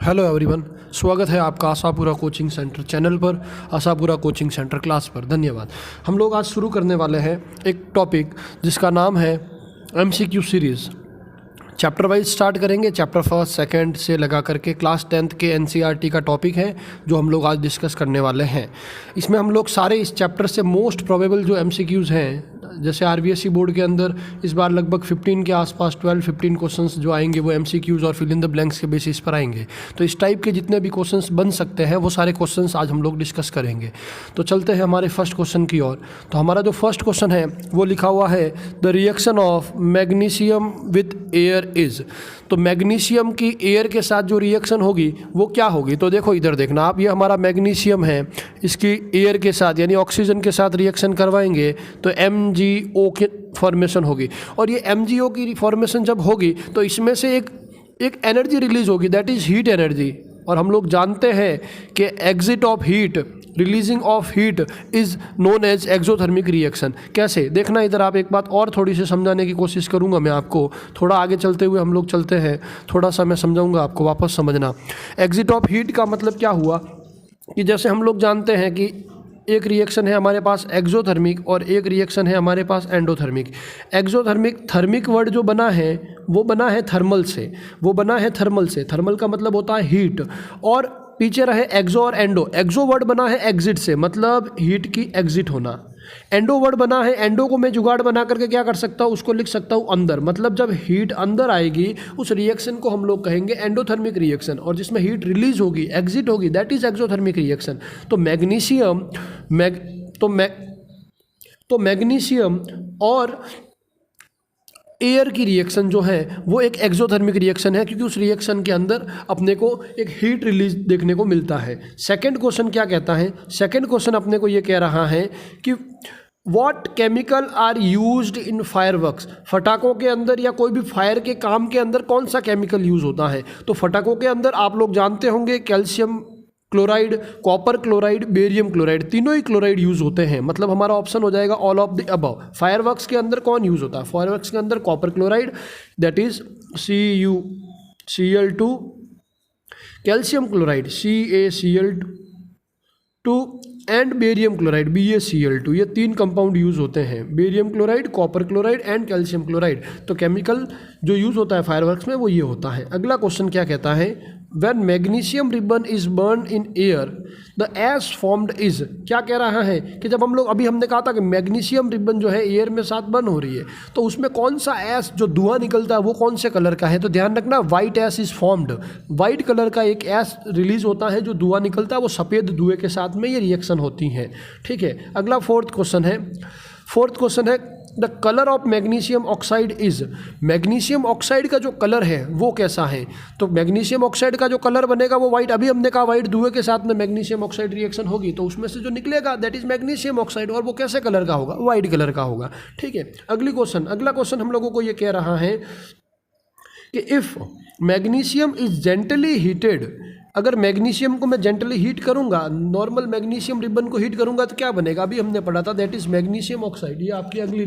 Hello everyone, स्वागत है आपका आशापुरा कोचिंग सेंटर चैनल पर, आशापुरा कोचिंग सेंटर क्लास पर। धन्यवाद। हम लोग आज शुरू करने वाले हैं एक टॉपिक जिसका नाम है MCQ series. Chapter wise start करेंगे। चैप्टर फर्स्ट सेकंड से लगा करके क्लास 10th के एनसीईआरटी का टॉपिक है जो हम लोग आज डिस्कस करने वाले हैं। इसमें हम लोग सारे इस चैप्टर से मोस्ट प्रोबेबल जो एमसीक्यूज़ हैं, जैसे आरबीएसई बोर्ड के अंदर इस बार लगभग 15 के आसपास 12-15 क्वेश्चंस जो आएंगे वो एमसीक्यूज़ और फिल इन द ब्लैंक्स के बेसिस पर आएंगे। तो इस टाइप के जितने भी क्वेश्चंस बन सकते हैं वो सारे क्वेश्चंस आज हम लोग डिस्कस करेंगे। तो चलते हैं हमारे फर्स्ट क्वेश्चन की ओर। तो हमारा जो फर्स्ट क्वेश्चन है वो लिखा हुआ है the reaction of magnesium with air is. तो मैग्नीशियम की एयर के साथ जो रिएक्शन होगी वो क्या होगी। तो देखो इधर देखना आप, ये हमारा मैग्नीशियम है, इसकी एयर के साथ यानी ऑक्सीजन के साथ रिएक्शन करवाएंगे तो MgO की फॉर्मेशन होगी। और ये MgO की फॉर्मेशन जब होगी तो इसमें से एक एनर्जी रिलीज होगी, दैट इज़ हीट एनर्जी। और हम लोग जानते हैं कि exit of heat, releasing of heat is known as exothermic reaction. कैसे देखना इधर आप, एक बात और थोड़ी सी समझाने की कोशिश करूंगा मैं आपको। थोड़ा आगे चलते हुए हम लोग चलते हैं, थोड़ा सा मैं समझाऊंगा आपको, वापस समझना। एग्जिट ऑफ हीट का मतलब क्या हुआ कि जैसे हम लोग जानते हैं कि एक रिएक्शन है हमारे पास एक्सोथर्मिक और एक रिएक्शन है हमारे पास एंडोथर्मिक। एक्सोथर्मिक, थर्मिक वर्ड जो बना है वो बना है थर्मल से, वो बना है थर्मल से। थर्मल का मतलब होता है हीट, और पीछे रहे एक्सो और एंडो। एक्सो वर्ड बना है एग्जिट से, मतलब हीट की एग्जिट होना। एंडो वर्ड बना है, एंडो को मैं जुगाड़ बना करके क्या कर सकता हूँ, उसको लिख सकता हूँ अंदर। मतलब जब हीट अंदर आएगी उस रिएक्शन को हम लोग कहेंगे एंडोथर्मिक रिएक्शन, और जिसमें हीट रिलीज होगी, एग्जिट होगी, दैट इज एक्सोथर्मिक रिएक्शन। तो मैग्नीशियम और एयर की रिएक्शन जो है वो एक एक्सोथर्मिक रिएक्शन है, क्योंकि उस रिएक्शन के अंदर अपने को एक हीट रिलीज देखने को मिलता है। सेकंड क्वेश्चन क्या कहता है, सेकंड क्वेश्चन अपने को ये कह रहा है कि what chemical are used in fireworks. फटाकों के अंदर या कोई भी फायर के काम के अंदर कौन सा केमिकल यूज़ होता है। तो फटाकों के अंदर आप लोग जानते होंगे calcium chloride, copper chloride, barium chloride, तीनों ही क्लोराइड यूज़ होते हैं। मतलब हमारा ऑप्शन हो जाएगा all of the above. Fireworks के अंदर कौन यूज़ होता है, फायरवर्क्स के अंदर copper chloride, that is CuCl2, calcium chloride CaCl2 and barium chloride BaCl2। ये तीन कंपाउंड यूज़ होते हैं, barium chloride, copper chloride and calcium chloride. तो केमिकल जो यूज़ होता है फायरवर्क्स में वो ये होता है। अगला क्वेश्चन क्या कहता है, when magnesium ribbon is burn in air the ash formed is. क्या कह रहा है कि जब हम लोग, अभी हमने कहा था कि मैग्नीशियम रिबन जो है एयर में साथ बर्न हो रही है, तो उसमें कौन सा ऐश जो धुआं निकलता है वो कौन से कलर का है। तो ध्यान रखना, white ash is formed. White colour का एक ऐश रिलीज होता है जो धुआं निकलता है, वो सफ़ेद धुएं के साथ में ये रिएक्शन होती है। ठीक है, अगला फोर्थ क्वेश्चन है the colour of magnesium oxide is. Magnesium oxide का जो कलर है वो कैसा है। तो मैग्नीशियम ऑक्साइड का जो कलर बनेगा वो वाइट। अभी हमने कहा वाइट धुएं के साथ में मैग्नीशियम ऑक्साइड रिएक्शन होगी तो उसमें से जो निकलेगा दैट इज मैग्नीशियम ऑक्साइड, और वो कैसे कलर का होगा, वाइट कलर का होगा। ठीक है, अगला क्वेश्चन हम लोगों को ये कह रहा है कि if magnesium is gently heated, अगर मैग्नीशियम को मैं जेंटली हीट करूंगा, नॉर्मल मैग्नीशियम रिबन को हीट करूंगा तो क्या बनेगा, अभी हमने पढ़ा था, दैट इज मैग्नीशियम ऑक्साइड। ये आपकी अगली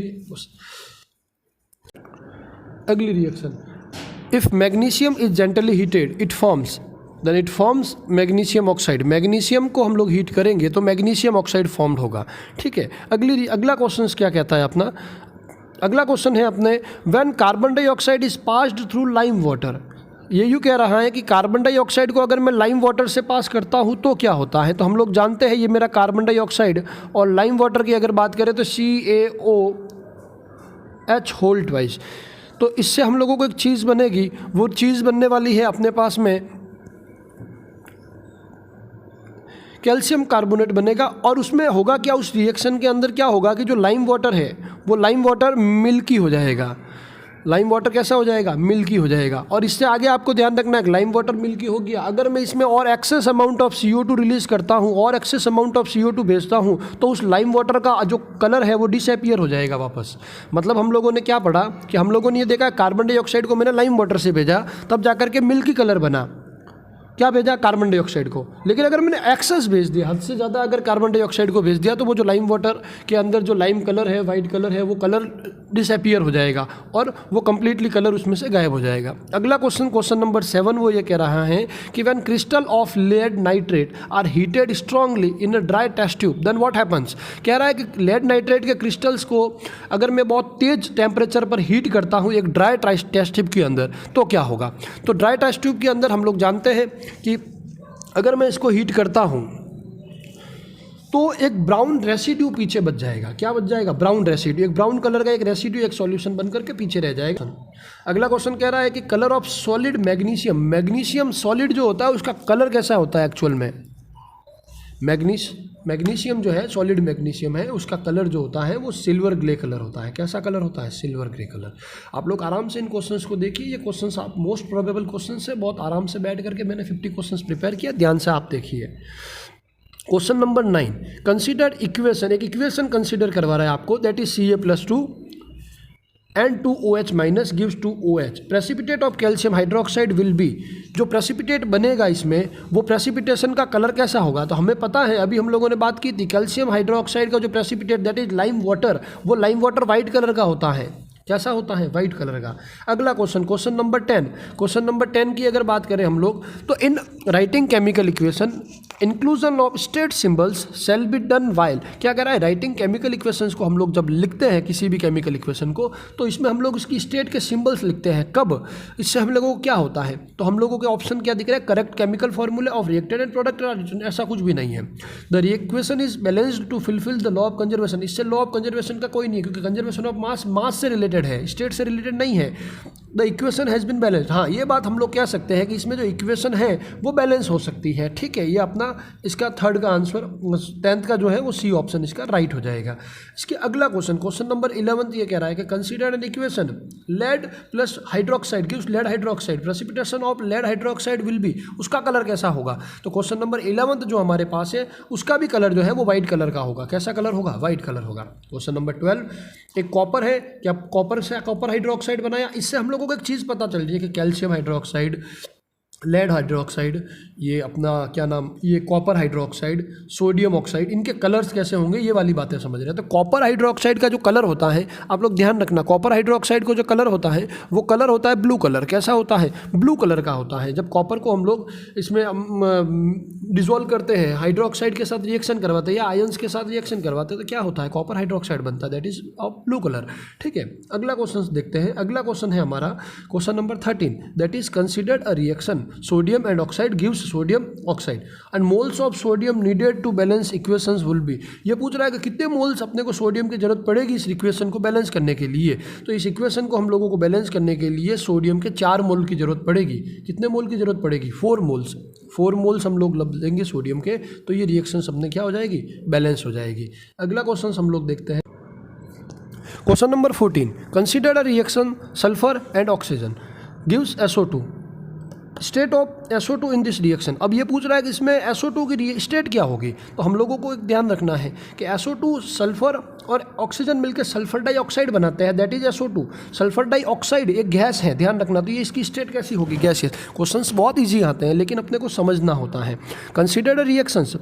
reaction. If magnesium is gently heated it forms magnesium oxide. Magnesium को हम लोग हीट करेंगे तो मैग्नीशियम ऑक्साइड फॉर्म्ड होगा। ठीक है, अगला क्वेश्चन क्या कहता है अपना, अगला क्वेश्चन है अपने when carbon dioxide is passed through lime water. ये यूँ कह रहा है कि कार्बन डाइऑक्साइड को अगर मैं लाइम वाटर से पास करता हूँ तो क्या होता है। तो हम लोग जानते हैं ये मेरा कार्बन डाइऑक्साइड, और लाइम वाटर की अगर बात करें तो CaOH होल ट्वाइस। तो इससे हम लोगों को एक चीज़ बनेगी, वो चीज़ बनने वाली है अपने पास में कैल्शियम कार्बोनेट बनेगा। और उसमें होगा क्या, उस रिएक्शन के अंदर क्या होगा कि जो लाइम वाटर है वो लाइम वाटर मिल्की हो जाएगा। लाइम वाटर कैसा हो जाएगा, मिल्की हो जाएगा। और इससे आगे आपको ध्यान रखना है, लाइम वाटर मिल्की हो गया, अगर मैं इसमें और excess amount of CO2 release करता हूँ और एक्सेस अमाउंट ऑफ CO2 भेजता हूँ तो उस लाइम वाटर का जो कलर है वो डिसअपीयर हो जाएगा वापस। मतलब हम लोगों ने क्या पढ़ा कि हम लोगों ने ये देखा कार्बन डाइऑक्साइड को मैंने लाइम वाटर से भेजा, तब जाकर के मिल्की कलर बना। क्या भेजा, कार्बन डाइऑक्साइड को। लेकिन अगर मैंने एक्सेस भेज दिया, हद से ज़्यादा अगर कार्बन डाइऑक्साइड को भेज दिया, तो वो जो लाइम वाटर के अंदर जो लाइम कलर है, वाइट कलर है, वो कलर डिसअपीयर हो जाएगा और वो कंप्लीटली कलर उसमें से गायब हो जाएगा। अगला क्वेश्चन नंबर 7 वो ये कह रहा है कि when crystal of lead nitrate are heated strongly in a dry test tube then what happens. कह रहा है कि लेड नाइट्रेट के क्रिस्टल्स को अगर मैं बहुत तेज टेम्परेचर पर हीट करता हूँ एक ड्राई टेस्ट ट्यूब के अंदर, तो क्या होगा। तो ड्राई टेस्ट ट्यूब के अंदर हम लोग जानते हैं कि अगर मैं इसको हीट करता हूँ तो एक ब्राउन रेसिड्यू पीछे बच जाएगा। क्या बच जाएगा, ब्राउन रेसिड्यू, एक ब्राउन कलर का एक रेसिड्यू एक सॉल्यूशन बन करके पीछे रह जाएगा। अगला क्वेश्चन कह रहा है कि colour of solid magnesium, magnesium solid जो होता है उसका कलर कैसा होता है एक्चुअल में। मैग्नीशियम जो है, सॉलिड मैग्नीशियम है, उसका कलर जो होता है वो सिल्वर ग्रे कलर होता है। कैसा कलर होता है, सिल्वर ग्रे कलर। आप लोग आराम से इन क्वेश्चंस को देखिए, ये क्वेश्चंस आप मोस्ट प्रोबेबल क्वेश्चंस है, बहुत आराम से बैठ करके मैंने 50 क्वेश्चंस प्रिपेयर किया, ध्यान से आप देखिए। क्वेश्चन नंबर 9, कंसीडर इक्वेशन, एक इक्वेशन कंसीडर करवा रहा है आपको, that is Ca+2 and 2OH minus gives 2OH। Precipitate of calcium hydroxide will B, जो प्रेसिपिटेट बनेगा इसमें वो प्रेसिपिटेशन का कलर कैसा होगा। तो हमें पता है, अभी हम लोगों ने बात की थी, कैल्शियम हाइड्रोक्साइड का जो precipitate that is lime water, वो लाइम वाटर वाइट कलर का होता है। कैसा होता है, वाइट कलर का। अगला क्वेश्चन नंबर 10, क्वेश्चन नंबर 10 की अगर बात करें हम लोग, तो in writing chemical equation inclusion of state symbols shall be done while. क्या कह रहा है, राइटिंग केमिकल इक्वेशंस को हम लोग जब लिखते हैं किसी भी केमिकल इक्वेशन को, तो इसमें हम लोग उसकी स्टेट के सिंबल्स लिखते हैं। कब, इससे हम लोगों को क्या होता है, तो हम लोगों के ऑप्शन क्या दिख रहा है, correct chemical formula of reacted and product, ऐसा कुछ भी नहीं है। The equation is balanced to fulfil the law of conservation, इससे लॉ ऑफ कंजर्वेशन का कोई नहीं है, क्योंकि कंजर्वेशन ऑफ मास से रिलेटेड है, स्टेट से रिलेटेड नहीं है। The equation has been balanced, हाँ ये बात हम लोग कह सकते हैं कि इसमें जो इक्वेशन है वो बैलेंस हो सकती है। ठीक है, ये अपना इसका थर्ड का आंसर, 10th का जो है वो सी ऑप्शन इसका राइट हो जाएगा। इसके अगला क्वेश्चन नंबर 11 ये कह रहा है कि consider an equation lead plus hydroxide gives lead hydroxide, precipitation of lead hydroxide will be, उसका कलर कैसा होगा। तो क्वेश्चन नंबर 11 जो हमारे पास है उसका भी कलर जो है वो व्हाइट कलर का होगा। कैसा कलर होगा, व्हाइट कलर होगा। क्वेश्चन नंबर 12, एक कॉपर है, क्या कॉपर से कॉपर हाइड्रोक्साइड बनाया, इससे हम लोगों को एक चीज़ पता चल रही है कि कैल्शियम हाइड्रोक्साइड, लेड हाइड्रोक्साइड, ये अपना क्या नाम, ये कॉपर हाइड्रोक्साइड, सोडियम ऑक्साइड, इनके कलर्स कैसे होंगे, ये वाली बातें समझ रहे हैं। तो कॉपर हाइड्रोक्साइड का जो कलर होता है, आप लोग ध्यान रखना, कॉपर हाइड्रोक्साइड को जो कलर होता है वो कलर होता है ब्लू कलर। कैसा होता है, ब्लू कलर का होता है। जब कॉपर को हम लोग इसमें डिजोल्व करते हैं, हाइड्रोक्साइड के साथ रिएक्शन करवाते हैं या आयंस के साथ रिएक्शन करवाते हैं, तो क्या होता है, कॉपर हाइड्रोक्साइड बनता है, that is of blue colour. ठीक है, अगला क्वेश्चन देखते हैं। अगला क्वेश्चन है हमारा question number 13, that is considered a reaction sodium and oxide gives sodium oxide and moles of sodium needed to balance equations will be. ये पूछ रहा है कि कितने मोल्स अपने को सोडियम की जरूरत पड़ेगी इस इक्वेशन को बैलेंस करने के लिए। तो इस इक्वेशन को हम लोगों को बैलेंस करने के लिए सोडियम के 4 मोल की जरूरत पड़ेगी। कितने मोल की जरूरत पड़ेगी, 4 मोल्स। 4 मोल्स हम लोग लेंगे सोडियम के, तो ये रिएक्शन अपने क्या हो जाएगी, बैलेंस हो जाएगी। अगला क्वेश्चन हम लोग देखते हैं। Question number 14, consider a reaction sulphur and oxygen gives SO2, state of SO2 in this reaction. अब ये पूछ रहा है कि इसमें SO2 की स्टेट क्या होगी। तो हम लोगों को एक ध्यान रखना है कि SO2 सल्फर और ऑक्सीजन मिलकर सल्फर डाइऑक्साइड बनाते हैं, that is SO2। Sulphur dioxide एक गैस है, ध्यान रखना। तो ये इसकी स्टेट कैसी होगी, गैसियस। क्वेश्चंस बहुत ईजी आते हैं लेकिन अपने को समझना होता है। Consider the reactions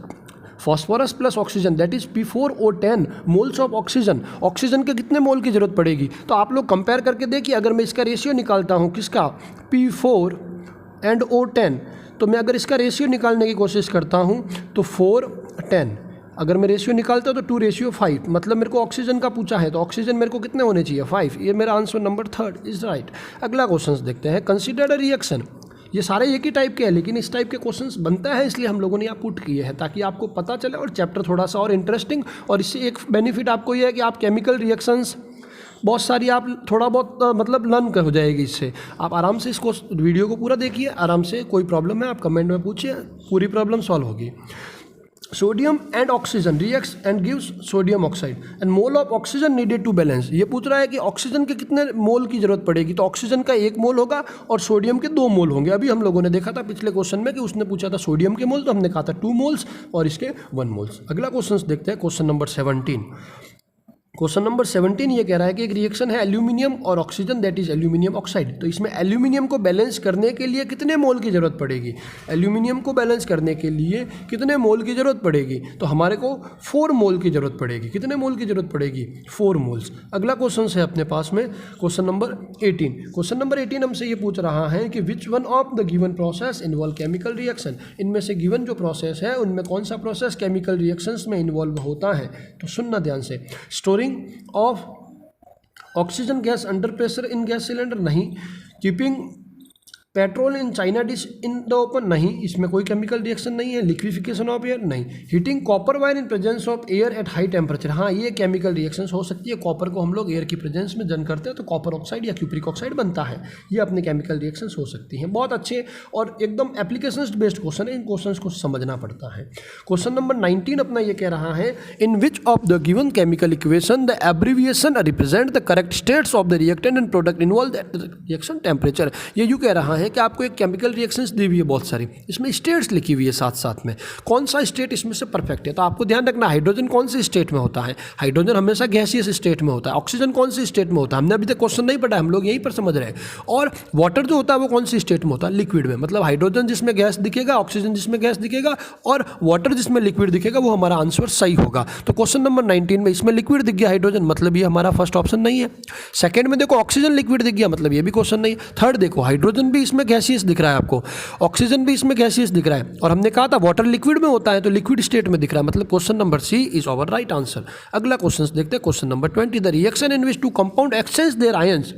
phosphorus plus oxygen that is P4O10 moles of oxygen. Oxygen के कितने मोल की जरूरत पड़ेगी, तो आप लोग कंपेयर करके देखिए। अगर मैं इसका रेशियो निकालता हूँ, किसका, P4 एंड O10, तो मैं अगर इसका रेशियो निकालने की कोशिश करता हूँ तो 4:10, अगर मैं रेशियो निकालता हूँ तो 2:5, मतलब मेरे को ऑक्सीजन का पूछा है तो ऑक्सीजन मेरे को कितने होने चाहिए, 5। ये मेरा आंसर नंबर 3 इज राइट। अगला क्वेश्चन देखते हैं। कंसिडर अ रिएक्शन, ये सारे एक ही टाइप के हैं लेकिन इस टाइप के क्वेश्चंस बनता है इसलिए हम लोगों ने यहाँ पुट किए हैं ताकि आपको पता चले और चैप्टर थोड़ा सा और इंटरेस्टिंग। और इससे एक बेनिफिट आपको ये है कि आप केमिकल रिएक्शंस बहुत सारी आप थोड़ा बहुत मतलब लर्न कर हो जाएगी इससे। आप आराम से इसको वीडियो को पूरा देखिए, आराम से। कोई प्रॉब्लम है आप कमेंट में पूछिए, पूरी प्रॉब्लम सॉल्व होगी। Sodium and oxygen reacts and gives sodium oxide and mole of oxygen needed to balance. ये पूछ रहा है कि ऑक्सीजन के कितने मोल की जरूरत पड़ेगी, तो ऑक्सीजन का 1 मोल होगा और सोडियम के 2 मोल होंगे। अभी हम लोगों ने देखा था पिछले क्वेश्चन में कि उसने पूछा था सोडियम के मोल, तो हमने कहा था 2 मोल्स और इसके 1 मोल्स। अगला क्वेश्चन देखते हैं, क्वेश्चन नंबर 17। क्वेश्चन नंबर 17 ये कह रहा है कि एक रिएक्शन है एल्यूमिनियम और oxygen, that is aluminium oxide. तो इसमें एल्यूमिनियम को बैलेंस करने के लिए कितने मोल की जरूरत पड़ेगी? एल्यूमिनियम को बैलेंस करने के लिए कितने मोल की जरूरत पड़ेगी? तो हमारे को 4 मोल की जरूरत पड़ेगी। कितने मोल की जरूरत पड़ेगी? 4 मोल्स। अगला क्वेश्चन है अपने पास में क्वेश्चन नंबर 18। क्वेश्चन नंबर 18 हमसे ये पूछ रहा है कि which one of the given process involve chemical reaction. इनमें से गिवन जो प्रोसेस है उनमें कौन सा प्रोसेस केमिकल रिएक्शंस में इन्वॉल्व होता है? तो सुनना ध्यान से। Storing of oxygen gas under pressure in gas cylinder, नहीं। Keeping petrol in china dish in the open, नहीं, इसमें कोई केमिकल रिएक्शन नहीं है। लिक्विफिकेशन ऑफ एयर, नहीं। Heating copper wire in presence of air at high temperature, हाँ, ये chemical reaction हो सकती है। कॉपर को हम लोग एयर की प्रेजेंस में जन करते हैं तो कॉपर ऑक्साइड या क्यूप्रिक ऑक्साइड बनता है। ये अपने केमिकल रिएक्शंस हो सकती हैं। बहुत अच्छे और एकदम एप्लीकेशंस बेस्ड क्वेश्चन है, इन क्वेश्चंस को समझना पड़ता है। क्वेश्चन नंबर 19 अपना ये कह रहा है in which of the given chemical equation the abbreviation represent the correct states of the reactant and product involve the reaction temperature. ये यूँ कह रहा है कि आपको एक केमिकल रिएक्शंस दी हुई है बहुत सारी, इसमें स्टेट्स लिखी हुई है साथ साथ में, कौन सा स्टेट इसमें से परफेक्ट है। तो आपको ध्यान रखना हाइड्रोजन कौन सी स्टेट में होता है? हाइड्रोजन हमेशा गैसियस स्टेट में होता है। ऑक्सीजन कौन सी स्टेट में होता है? हमने अभी तक क्वेश्चन नहीं पढ़ा, हम लोग यहीं पर समझ रहे हैं। और वाटर जो होता है वो कौन सी स्टेट में होता है? लिक्विड में। मतलब हाइड्रोजन जिसमें गैस दिखेगा, ऑक्सीजन जिसमें गैस दिखेगा और वाटर जिसमें लिक्विड दिखेगा, वो हमारा आंसर सही होगा। तो क्वेश्चन नंबर 19 में इसमें लिक्विड दिख गया हाइड्रोजन, मतलब ये हमारा फर्स्ट ऑप्शन नहीं है। सेकंड में देखो ऑक्सीजन लिक्विड दिख गया, मतलब ये भी क्वेश्चन नहीं है। थर्ड देखो हाइड्रोजन भी इसमें गैसियस दिख रहा है आपको, ऑक्सीजन भी इसमें गैसियस दिख रहा है, और हमने कहा था वाटर लिक्विड में होता है तो लिक्विड स्टेट में दिख रहा है, मतलब question number C is our right answer. अगला क्वेश्चन देखते हैं, question number 20, the reaction in which two compound exchange their ions.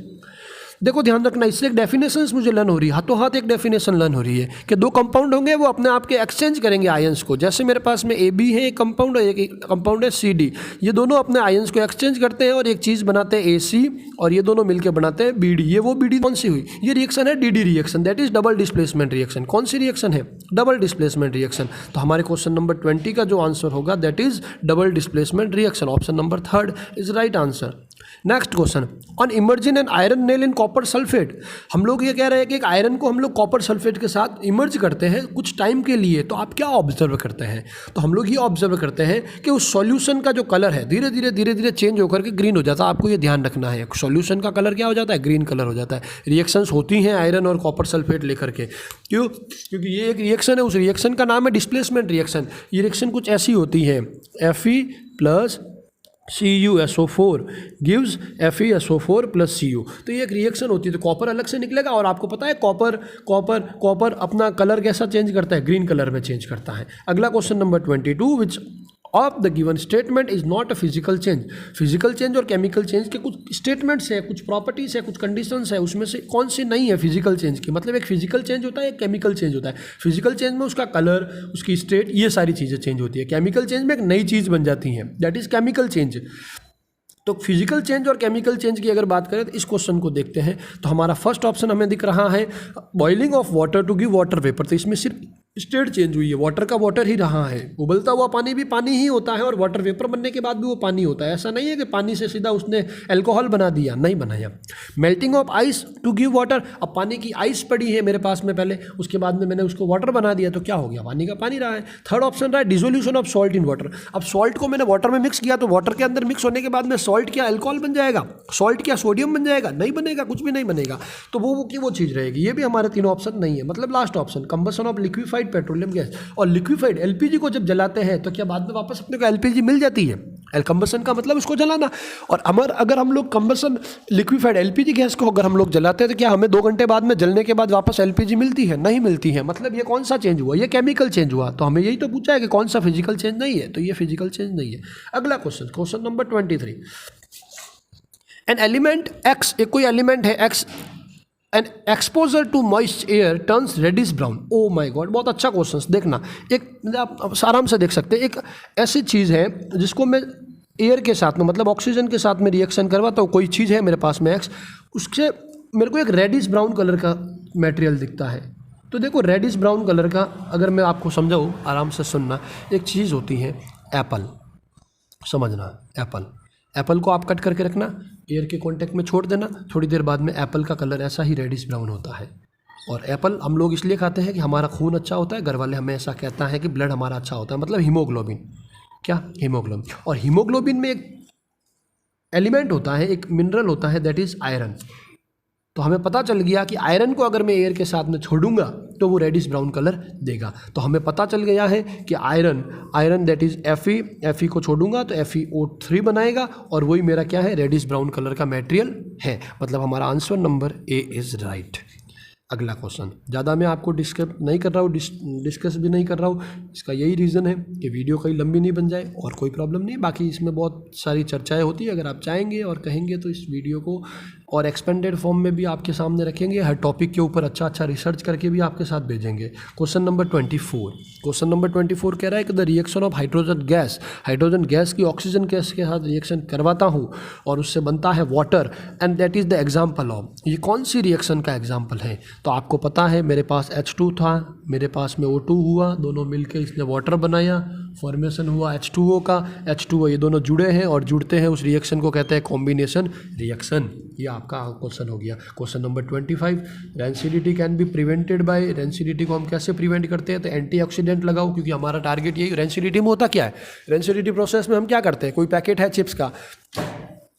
देखो ध्यान रखना, इससे एक डेफिनेशंस मुझे लर्न हो रही है, हाथों हाथ एक डेफिनेशन लर्न हो रही है कि दो कंपाउंड होंगे वो अपने आप के एक्सचेंज करेंगे आयंस को। जैसे मेरे पास में AB है एक कंपाउंड और एक कंपाउंड है CD, ये दोनों अपने आयंस को एक्सचेंज करते हैं और एक चीज़ बनाते हैं AC, और ये दोनों मिलकर बनाते हैं BD। ये वो BD कौन सी हुई? ये रिएक्शन है DD reaction, that is double displacement reaction. कौन सी रिएक्शन है? Double displacement reaction. तो हमारे क्वेश्चन नंबर 20 का जो आंसर होगा that is double displacement reaction. Option number 3 is right answer. Next question, on emerging an iron nail in copper sulphate. हम लोग ये कह रहे हैं कि एक आयरन को हम लोग कॉपर सल्फेट के साथ इमर्ज करते हैं कुछ टाइम के लिए, तो आप क्या ऑब्जर्व करते हैं? तो हम लोग ये ऑब्जर्व करते हैं कि उस सॉल्यूशन का जो कलर है धीरे धीरे चेंज होकर के ग्रीन हो जाता है। आपको ये ध्यान रखना है, सॉल्यूशन का कलर क्या हो जाता है? ग्रीन कलर हो जाता है। रिएक्शंस होती हैं आयरन और कॉपर सल्फेट लेकर के, क्यों? क्योंकि ये एक रिएक्शन है, उस रिएक्शन का नाम है डिस्प्लेसमेंट रिएक्शन। ये रिएक्शन कुछ ऐसी होती है, Fe plus CuSO4 gives FeSO4 plus Cu। तो ये एक रिएक्शन होती है, तो कॉपर अलग से निकलेगा। और आपको पता है कॉपर अपना कलर कैसा चेंज करता है? ग्रीन कलर में चेंज करता है। अगला question number 22, which of the given statement is not a physical change. Physical change और केमिकल चेंज के कुछ स्टेटमेंट्स है, कुछ प्रॉपर्टीज है, कुछ कंडीशंस है, उसमें से कौन सी नहीं है फिजिकल चेंज की? मतलब एक फिजिकल चेंज होता है, एक केमिकल चेंज होता है। फिजिकल चेंज में उसका कलर, उसकी स्टेट, ये सारी चीज़ें चेंज होती है। केमिकल चेंज में एक नई चीज़ बन जाती है, दैट इज केमिकल चेंज। तो फिजिकल चेंज और केमिकल चेंज की अगर बात करें तो इस क्वेश्चन को देखते हैं, तो हमारा फर्स्ट ऑप्शन हमें दिख रहा है boiling of water to give water vapour. तो इसमें सिर्फ स्टेट चेंज हुई है, वाटर का वाटर ही रहा है। उबलता हुआ पानी भी पानी ही होता है और वाटर वेपर बनने के बाद भी वो पानी होता है। ऐसा नहीं है कि पानी से सीधा उसने अल्कोहल बना दिया, नहीं बनाया। Melting of ice to give water, अब पानी की आइस पड़ी है मेरे पास में पहले, उसके बाद में मैंने उसको वाटर बना दिया, तो क्या हो गया? पानी का पानी रहा है। थर्ड ऑप्शन रहा है dissolution of salt in water. अब सॉल्ट को मैंने वाटर में मिक्स किया, तो वाटर के अंदर मिक्स होने के बाद में सॉल्ट क्या अल्कोहल बन जाएगा? सॉल्ट क्या सोडियम बन जाएगा? नहीं बनेगा, कुछ भी नहीं बनेगा। तो वो की वो चीज़ रहेगी। ये भी हमारे तीनों ऑप्शन नहीं है, मतलब last option combustion of liquefied petroleum gas. और लिक्विफाइड LPG को जब जलाते हैं तो क्या बाद में वापस अपने को LPG मिल जाती है? कंबशन का मतलब उसको जलाना। और अगर हम लोग कंबशन लिक्विफाइड LPG गैस को अगर हम लोग जलाते हैं तो क्या हमें 2 घंटे बाद में जलने के बाद वापस LPG मिलती है? नहीं मिलती है। मतलब ये कौन सा चेंज हुआ? ये केमिकल चेंज हुआ। तो हमें यही तो पूछा है कि कौन सा फिजिकल चेंज नहीं है, तो ये फिजिकल चेंज नहीं है। अगला question, question number 23, an element X, एक कोई एलिमेंट है X, an exposure to moist air turns reddish brown. Oh my God, बहुत अच्छा क्वेश्चन। देखना, एक आप आराम से देख सकते हैं, एक ऐसी चीज़ है जिसको मैं एयर के साथ में, मतलब ऑक्सीजन के साथ में रिएक्शन करवाता हूँ। कोई चीज़ है मेरे पास में X, उससे मेरे को एक रेडिश ब्राउन कलर का मटेरियल दिखता है। तो देखो रेडिश ब्राउन कलर का, अगर मैं आपको समझाऊँ, आराम से सुनना, एक चीज़ होती है एप्पल, समझना, एप्पल को आप कट करके रखना, एयर के कांटेक्ट में छोड़ देना, थोड़ी देर बाद में एप्पल का कलर ऐसा ही रेडिश ब्राउन होता है। और एप्पल हम लोग इसलिए खाते हैं कि हमारा खून अच्छा होता है, घर वाले हमें ऐसा कहता है कि ब्लड हमारा अच्छा होता है, मतलब हीमोग्लोबिन। क्या? हीमोग्लोबिन। और हीमोग्लोबिन में एक एलिमेंट होता है, एक मिनरल होता है, दैट इज़ आयरन। तो हमें पता चल गया कि आयरन को अगर मैं एयर के साथ में छोड़ूंगा तो वो रेडिश ब्राउन कलर देगा। तो हमें पता चल गया है कि आयरन दैट इज़ Fe को छोड़ूंगा तो FeO3 बनाएगा और वही मेरा क्या है, रेडिश ब्राउन कलर का मटेरियल है। मतलब हमारा answer number A is right. अगला क्वेश्चन, ज़्यादा मैं आपको डिस्कस नहीं कर रहा हूँ, डिस्कस भी नहीं कर रहा हूँ, इसका यही रीज़न है कि वीडियो कहीं लंबी नहीं बन जाए, और कोई प्रॉब्लम नहीं। बाकी इसमें बहुत सारी चर्चाएं होती है, अगर आप चाहेंगे और कहेंगे तो इस वीडियो को और एक्सपेंडेड फॉर्म में भी आपके सामने रखेंगे, हर टॉपिक के ऊपर अच्छा अच्छा रिसर्च करके भी आपके साथ भेजेंगे। क्वेश्चन नंबर 24 कह रहा है कि the reaction of hydrogen gas की ऑक्सीजन गैस के साथ रिएक्शन करवाता हूँ और उससे बनता है water, and that is the example of. ये कौन सी रिएक्शन का एग्जाम्पल है? तो आपको पता है मेरे पास H2 था, मेरे पास में O2 हुआ, दोनों मिलकर इसने वाटर बनाया, फॉर्मेशन हुआ H2O का। H2O ये दोनों जुड़े हैं और जुड़ते हैं, उस रिएक्शन को कहते हैं कॉम्बिनेशन रिएक्शन। ये आपका क्वेश्चन हो गया। Question number 25, rancidity can be prevented by. Rancidity को हम कैसे प्रिवेंट करते हैं? तो एंटीऑक्सीडेंट लगाओ, क्योंकि हमारा टारगेट यही। रेंसिडिटी में होता क्या है? रेंसिडिटी प्रोसेस में हम क्या करते हैं, कोई पैकेट है चिप्स का,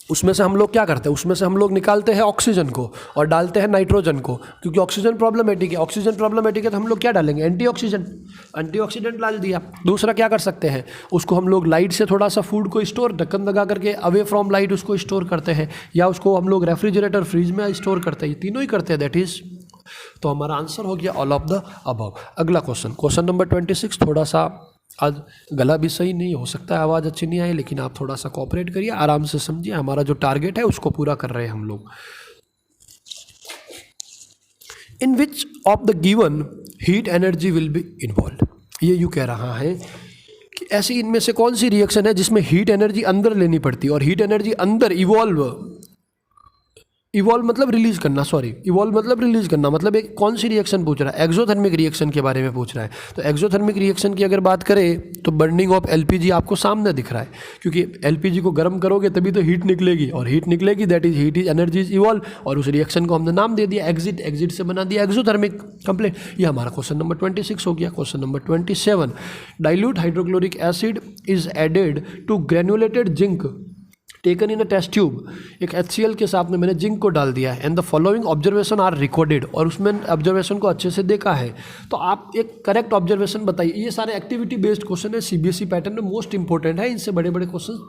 उसमें से हम लोग क्या करते हैं, उसमें से हम लोग निकालते हैं ऑक्सीजन को और डालते हैं नाइट्रोजन को, क्योंकि ऑक्सीजन प्रॉब्लमेटिक है। ऑक्सीजन प्रॉब्लमेटिक है तो हम लोग क्या डालेंगे, एंटीऑक्सीडेंट डाल दिया। दूसरा क्या कर सकते हैं, उसको हम लोग लाइट से थोड़ा सा फूड को स्टोर, ढक्कन लगा करके अवे फ्रॉम लाइट उसको स्टोर करते हैं, या उसको हम लोग रेफ्रिजरेटर फ्रीज में स्टोर करते हैं। ये तीनों ही करते हैं, दैट इज। तो हमारा आंसर हो गया ऑल ऑफ द अबव। अगला क्वेश्चन नंबर 26, थोड़ा सा आज गला भी सही नहीं हो सकता है, आवाज़ अच्छी नहीं आई, लेकिन आप थोड़ा सा कोऑपरेट करिए, आराम से समझिए, हमारा जो टारगेट है उसको पूरा कर रहे हैं हम लोग। In which of the given heat energy will be involve. ये यूँ कह रहा है कि ऐसी इनमें से कौन सी रिएक्शन है जिसमें हीट एनर्जी अंदर लेनी पड़ती है, और हीट एनर्जी अंदर इवॉल्व मतलब रिलीज करना, इवॉल्व मतलब रिलीज करना। मतलब एक कौन सी रिएक्शन पूछ रहा है, एक्सोथर्मिक रिएक्शन के बारे में पूछ रहा है। तो एक्सोथर्मिक रिएक्शन की अगर बात करें तो बर्निंग ऑफ एलपीजी आपको सामने दिख रहा है, क्योंकि एलपीजी को गर्म करोगे तभी तो हीट निकलेगी, और हीट निकलेगी that is heat is energy is evolve, और उस रिएक्शन को हमने नाम दे दिया एग्जिट से बना दिया एक्सोथर्मिक। कंप्लीट। ये हमारा क्वेश्चन नंबर 26 हो गया। Question number 27, dilute hydrochloric acid is added to granulated zinc taken in a test tube. एक HCl के साथ में मैंने जिंक को डाल दिया है, and the following observation are recorded, और उसमें ऑब्जर्वेशन को अच्छे से देखा है। तो आप एक करेक्ट ऑब्जर्वेशन बताइए। ये सारे एक्टिविटी बेस्ड क्वेश्चन है, CBSE पैटर्न में मोस्ट इंपॉर्टेंट है, इनसे बड़े बड़े क्वेश्चन,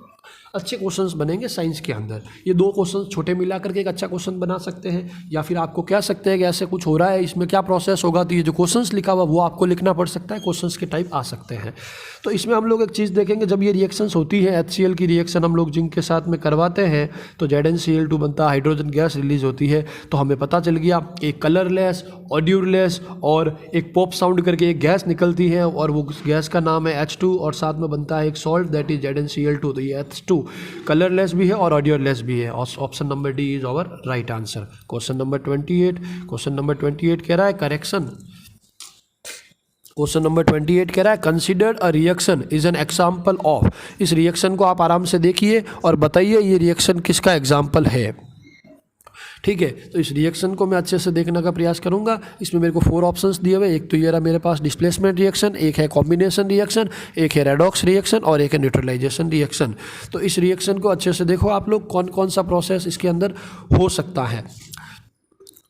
अच्छे क्वेश्चंस बनेंगे साइंस के अंदर। ये दो क्वेश्चन छोटे मिला करके एक अच्छा क्वेश्चन बना सकते हैं, या फिर आपको कह सकते हैं कि ऐसे कुछ हो रहा है, इसमें क्या प्रोसेस होगा, तो ये जो क्वेश्चंस लिखा हुआ वो आपको लिखना पड़ सकता है, क्वेश्चंस के टाइप आ सकते हैं। तो इसमें हम लोग एक चीज़ देखेंगे, जब ये रिएक्शंस होती है, HCl की रिएक्शन हम लोग जिंक के साथ में करवाते हैं तो ZnCl2 बनता है, हाइड्रोजन गैस रिलीज होती है। तो हमें पता चल गया एक कलरलेस, ऑड्यूरलेस और एक पॉप साउंड करके एक गैस निकलती है, और वो गैस का नाम है H2, और साथ में बनता है एक सॉल्ट दैट इज ZnCl2। तो ये H2 कलरलेस भी है और ऑडियोलेस भी है। Option number D is our right answer. Question number 28 कह रहा है करेक्शन। क्वेश्चन नंबर 28 कह रहा है consider a reaction is an example of. इस रिएक्शन को आप आराम से देखिए और बताइए ये रिएक्शन किसका एग्जाम्पल है। ठीक है, तो इस रिएक्शन को मैं अच्छे से देखने का प्रयास करूंगा। इसमें मेरे को 4 ऑप्शंस दिए हुए, एक तो ये रहा मेरे पास डिस्प्लेसमेंट रिएक्शन, एक है कॉम्बिनेशन रिएक्शन, एक है रेडॉक्स रिएक्शन और एक है न्यूट्रलाइजेशन रिएक्शन। तो इस रिएक्शन को अच्छे से देखो आप लोग, कौन कौन सा प्रोसेस इसके अंदर हो सकता है।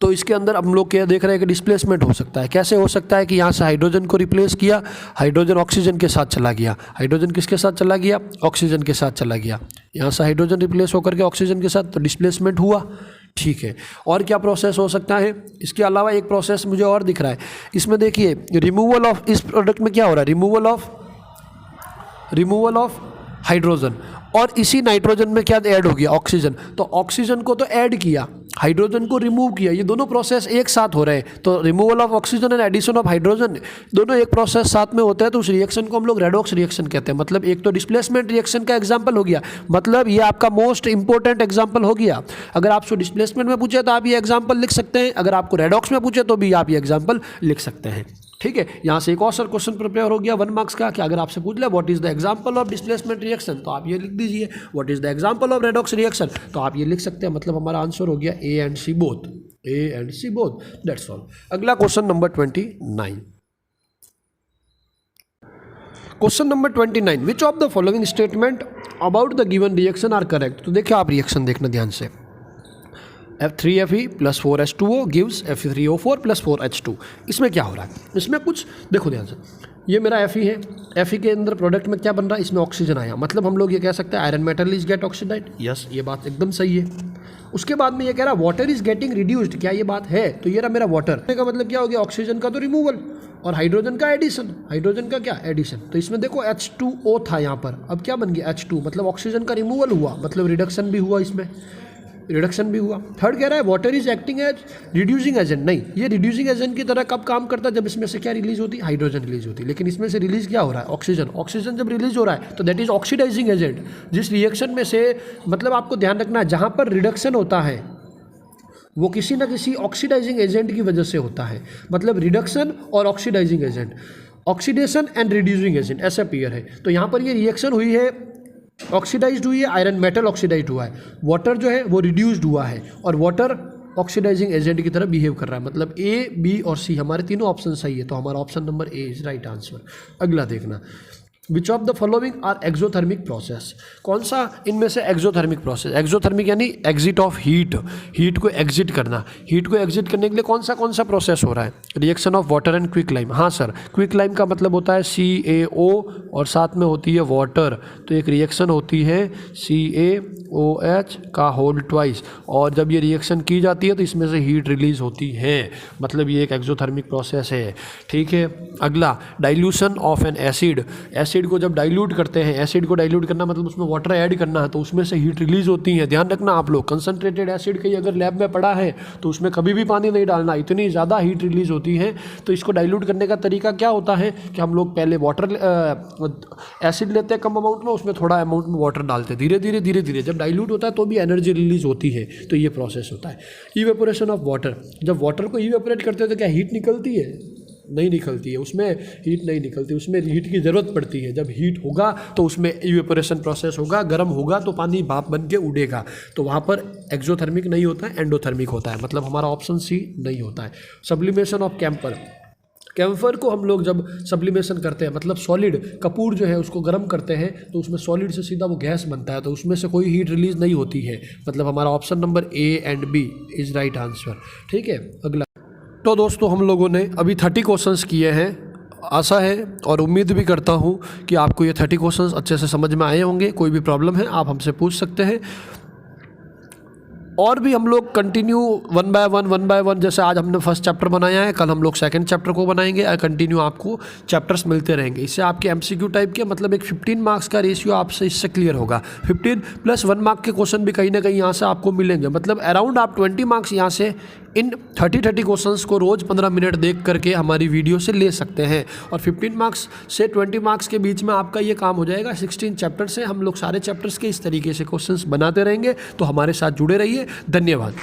तो इसके अंदर हम लोग क्या देख रहे हैं कि डिस्प्लेसमेंट हो सकता है। कैसे हो सकता है कि यहाँ से हाइड्रोजन को रिप्लेस किया, हाइड्रोजन ऑक्सीजन के साथ चला गया, हाइड्रोजन किसके साथ चला गया, ऑक्सीजन के साथ चला गया। यहाँ से हाइड्रोजन रिप्लेस होकर के ऑक्सीजन के साथ, तो डिस्प्लेसमेंट हुआ। ठीक है, और क्या प्रोसेस हो सकता है? इसके अलावा एक प्रोसेस मुझे और दिख रहा है, इसमें देखिए रिमूवल ऑफ, इस प्रोडक्ट में क्या हो रहा है, रिमूवल ऑफ हाइड्रोजन, और इसी नाइट्रोजन में क्या ऐड हो गया, ऑक्सीजन। तो ऑक्सीजन को तो ऐड किया, हाइड्रोजन को रिमूव किया, ये दोनों प्रोसेस एक साथ हो रहे हैं। तो removal of oxygen and addition of hydrogen दोनों एक प्रोसेस साथ में होता है, तो उस रिएक्शन को हम लोग रेडॉक्स रिएक्शन कहते हैं। मतलब एक तो डिस्प्लेसमेंट रिएक्शन का एग्जांपल हो गया, मतलब ये आपका मोस्ट इंपॉर्टेंट एग्जांपल हो गया। अगर आपसे डिस्प्लेसमेंट में पूछे तो आप ये एग्जांपल लिख सकते हैं, अगर आपको रेडॉक्स में पूछे तो भी आप ये एग्जांपल लिख सकते हैं। ठीक है, यहाँ से एक और सर क्वेश्चन प्रिपेयर हो गया 1 मार्क्स का, कि अगर आपसे पूछ ले what is the example of displacement reaction, तो आप ये लिख दीजिए, what is the example of redox reaction, तो आप ये लिख सकते हैं। मतलब हमारा आंसर हो गया A and C both, that's all. अगला question number 29। Question number 29, which of the following statement about the given reaction are correct. तो देखिए आप रिएक्शन देखना ध्यान से, F3Fe + 4H2O gives Fe3O4 + 4H2। इसमें क्या हो रहा है, इसमें कुछ देखो ध्यान से, ये मेरा Fe है, Fe के अंदर प्रोडक्ट में क्या बन रहा है, इसमें ऑक्सीजन आया, मतलब हम लोग ये कह सकते हैं iron metal is get oxidised. Yes, ये बात एकदम सही है। उसके बाद में ये कह रहा है वाटर इज गेटिंग रिड्यूस्ड, क्या ये बात है, तो ये रहा मेरा वाटर का मतलब क्या हो गया, ऑक्सीजन का तो रिमूवल और हाइड्रोजन का एडिशन, हाइड्रोजन का क्या एडिशन। तो इसमें देखो H2O था यहाँ पर, अब क्या बन गया H2, मतलब ऑक्सीजन का रिमूवल हुआ, मतलब रिडक्शन भी हुआ, इसमें रिडक्शन भी हुआ। थर्ड कह रहा है water is acting as reducing agent, नहीं ये रिड्यूसिंग एजेंट की तरह कब काम करता है, जब इसमें से क्या रिलीज होती है, हाइड्रोजन रिलीज होती है, लेकिन इसमें से रिलीज क्या हो रहा है, ऑक्सीजन। ऑक्सीजन जब रिलीज हो रहा है तो दैट इज ऑक्सीडाइजिंग एजेंट। जिस रिएक्शन में से, मतलब आपको ध्यान रखना है, जहाँ पर रिडक्शन होता है वो किसी ना किसी ऑक्सीडाइजिंग एजेंट की वजह से होता है, मतलब रिडक्शन और oxidising agent, oxidation and reducing agent, ऐसा पेयर है। तो यहाँ पर ये रिएक्शन हुई है, ऑक्सीडाइज्ड हुई है, आयरन मेटल ऑक्सीडाइज्ड हुआ है, वाटर जो है वो रिड्यूस्ड हुआ है और वाटर ऑक्सीडाइजिंग एजेंट की तरह बिहेव कर रहा है, मतलब A, B और C हमारे तीनों ऑप्शन सही है, तो हमारा option number A is right answer. अगला देखना, which of the following are exothermic process, कौन सा इनमें से एक्सोथर्मिक प्रोसेस, एक्सोथर्मिक यानी एग्जिट ऑफ हीट, हीट को एग्जिट करना, हीट को एग्जिट करने के लिए कौन सा प्रोसेस हो रहा है, reaction of water and quick lime. हाँ सर, क्विक लाइम का मतलब होता है CaO और साथ में होती है वाटर, तो एक रिएक्शन होती है CaOH का होल ट्वाइस, और जब ये रिएक्शन की जाती है तो इसमें से हीट रिलीज होती है, मतलब ये एक एक्सोथर्मिक प्रोसेस है। ठीक है, अगला dilution of N acid, acid को जब डाइल्यूट करते हैं, एसिड को डाइल्यूट करना मतलब उसमें वाटर ऐड करना है, तो उसमें से हीट रिलीज होती है। ध्यान रखना आप लोग, कंसंट्रेटेड एसिड कहीं अगर लैब में पड़ा है तो उसमें कभी भी पानी नहीं डालना, इतनी ज़्यादा हीट रिलीज होती है। तो इसको डाइल्यूट करने का तरीका क्या होता है कि हम लोग पहले वाटर एसिड लेते हैं कम अमाउंट में, उसमें थोड़ा अमाउंट में वाटर डालते हैं, धीरे धीरे जब डाइल्यूट होता है तो भी एनर्जी रिलीज होती है, तो ये प्रोसेस होता है। इवेपोरेशन ऑफ वाटर, जब वाटर को इवेपोरेट करते हैं तो क्या हीट निकलती है, नहीं निकलती है, उसमें हीट नहीं निकलती, उसमें हीट की ज़रूरत पड़ती है। जब हीट होगा तो उसमें इवेपोरेशन प्रोसेस होगा, गर्म होगा तो पानी भाप बन के उड़ेगा, तो वहाँ पर एक्सोथर्मिक नहीं होता है, एंडोथर्मिक होता है, मतलब हमारा ऑप्शन C नहीं होता है। सब्लिमेशन ऑफ कैम्फर, कैम्फर को हम लोग जब सब्लिमेशन करते हैं, मतलब सॉलिड कपूर जो है उसको गर्म करते हैं तो उसमें सॉलिड से सीधा वो गैस बनता है, तो उसमें से कोई हीट रिलीज नहीं होती है, मतलब हमारा option number A and B is right answer. ठीक है, अगला। तो दोस्तों हम लोगों ने अभी 30 क्वेश्चंस किए हैं, आशा है और उम्मीद भी करता हूँ कि आपको ये 30 क्वेश्चंस अच्छे से समझ में आए होंगे। कोई भी प्रॉब्लम है आप हमसे पूछ सकते हैं, और भी हम लोग कंटिन्यू वन बाय वन जैसे आज हमने फर्स्ट चैप्टर बनाया है, कल हम लोग सेकंड चैप्टर को बनाएंगे, कंटिन्यू आपको चैप्टर्स मिलते रहेंगे। इससे आपके MCQ टाइप के, मतलब एक 15 मार्क्स का रेशियो आपसे इससे क्लियर होगा। 15 + 1 मार्क के क्वेश्चन भी कहीं ना कहीं यहाँ से आपको मिलेंगे, मतलब अराउंड आप 20 मार्क्स यहाँ से इन 30 क्वेश्चंस को रोज़ 15 मिनट देख करके हमारी वीडियो से ले सकते हैं, और 15 मार्क्स से 20 मार्क्स के बीच में आपका ये काम हो जाएगा। 16 चैप्टर से हम लोग सारे चैप्टर्स के इस तरीके से क्वेश्चंस बनाते रहेंगे, तो हमारे साथ जुड़े रहिए। धन्यवाद।